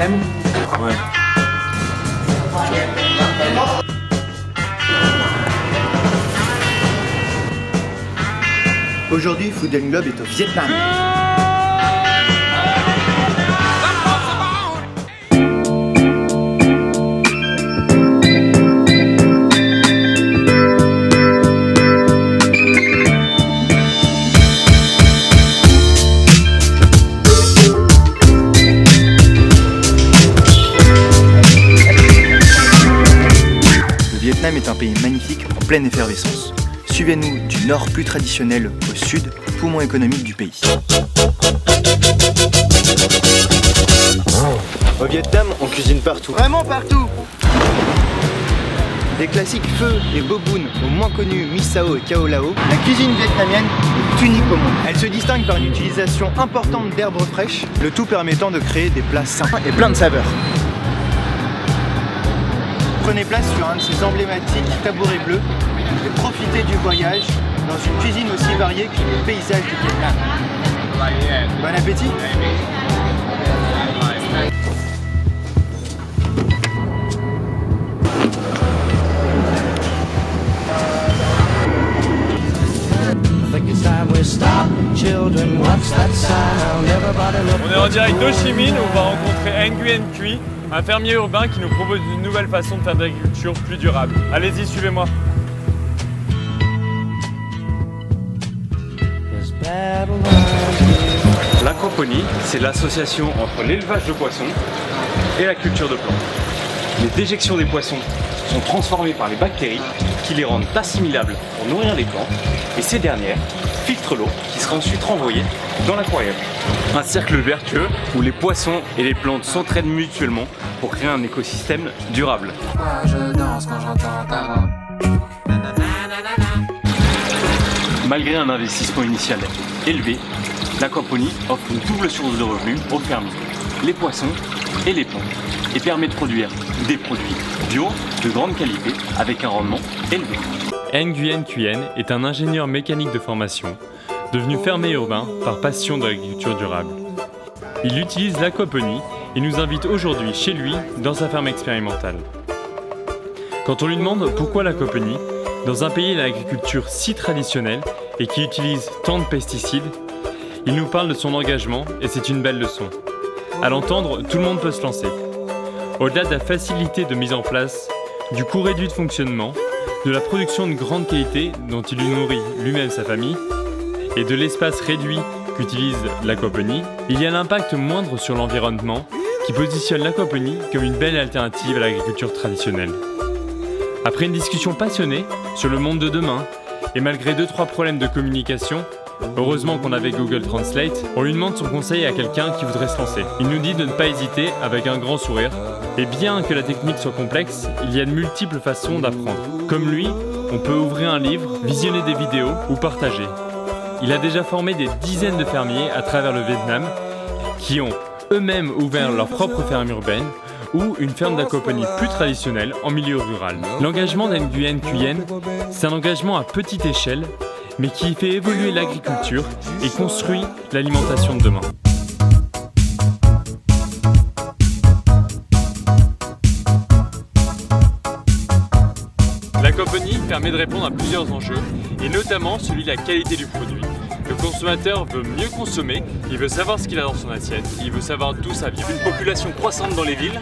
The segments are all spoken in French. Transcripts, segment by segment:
T'aimes? Ouais. Aujourd'hui, Food & Globe est au Vietnam. Le Vietnam est un pays magnifique en pleine effervescence. Suivez-nous du nord plus traditionnel au sud, poumon économique du pays. Au Vietnam, on cuisine partout. Vraiment partout! Des classiques pho et bo bun aux moins connus mi sao et cao lao, la cuisine vietnamienne est unique au monde. Elle se distingue par une utilisation importante d'herbes fraîches, le tout permettant de créer des plats sains et pleins de saveurs. Prenez place sur un de ces emblématiques tabourets bleus et profitez du voyage dans une cuisine aussi variée que les paysages du Vietnam. Bon appétit! On est en direct d'Ho Chi Minh où on va rencontrer Nguyen Quy, un fermier urbain qui nous propose une nouvelle façon de faire de l'agriculture plus durable. Allez-y, suivez-moi. L'aquaponie, c'est l'association entre l'élevage de poissons et la culture de plantes. Les déjections des poissons sont transformées par les bactéries qui les rendent assimilables pour nourrir les plantes et ces dernières filtrent l'eau qui sera ensuite renvoyée dans l'aquarium. Un cercle vertueux où les poissons et les plantes s'entraident mutuellement pour créer un écosystème durable. Malgré un investissement initial élevé, l'aquaponie offre une double source de revenus aux fermiers, les poissons et les plantes, et permet de produire des produits bio de grande qualité avec un rendement élevé. Nguyen Quy est un ingénieur mécanique de formation, devenu fermier urbain par passion de l'agriculture durable. Il utilise l'aquaponie et nous invite aujourd'hui chez lui dans sa ferme expérimentale. Quand on lui demande pourquoi l'aquaponie, dans un pays à l'agriculture si traditionnelle et qui utilise tant de pesticides, il nous parle de son engagement et c'est une belle leçon. À l'entendre, tout le monde peut se lancer. Au-delà de la facilité de mise en place, du coût réduit de fonctionnement, de la production de grande qualité dont il nourrit lui-même sa famille, et de l'espace réduit qu'utilise l'aquaponie, il y a l'impact moindre sur l'environnement qui positionne l'aquaponie comme une belle alternative à l'agriculture traditionnelle. Après une discussion passionnée sur le monde de demain, et malgré 2-3 problèmes de communication, heureusement qu'on avait Google Translate, on lui demande son conseil à quelqu'un qui voudrait se lancer. Il nous dit de ne pas hésiter avec un grand sourire. Et bien que la technique soit complexe, il y a de multiples façons d'apprendre. Comme lui, on peut ouvrir un livre, visionner des vidéos ou partager. Il a déjà formé des dizaines de fermiers à travers le Vietnam qui ont eux-mêmes ouvert leur propre ferme urbaine ou une ferme d'aquaponie plus traditionnelle en milieu rural. L'engagement d'Nguyen Quy, c'est un engagement à petite échelle mais qui fait évoluer l'agriculture et construit l'alimentation de demain. L'aquaponie permet de répondre à plusieurs enjeux, et notamment celui de la qualité du produit. Le consommateur veut mieux consommer, il veut savoir ce qu'il a dans son assiette, il veut savoir d'où ça vient. Une population croissante dans les villes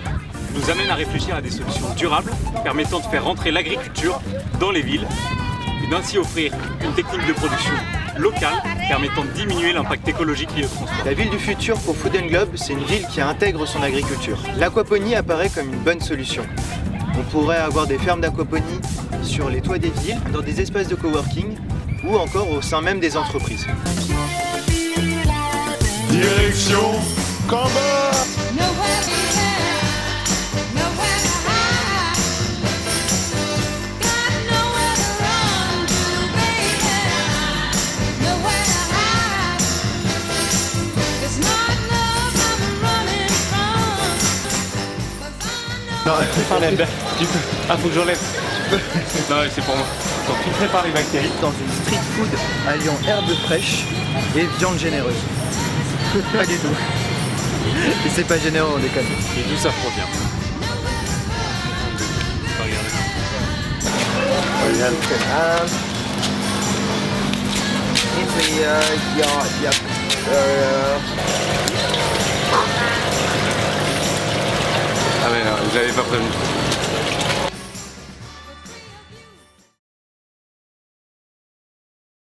nous amène à réfléchir à des solutions durables permettant de faire rentrer l'agriculture dans les villes et d'ainsi offrir une technique de production locale permettant de diminuer l'impact écologique lié au transport. La ville du futur pour Food & Globe, c'est une ville qui intègre son agriculture. L'aquaponie apparaît comme une bonne solution. On pourrait avoir des fermes d'aquaponie sur les toits des villes, dans des espaces de coworking ou encore au sein même des entreprises. Direction combat! Non, ah, faut que j'enlève. Non, c'est pour moi. Donc, filtré par les bactéries. Dans une street food alliant herbes fraîches et viande généreuse. Pas du tout. Et c'est pas gênant, on déconne. Et d'où ça provient? Ah mais non, vous avez pas prévenu.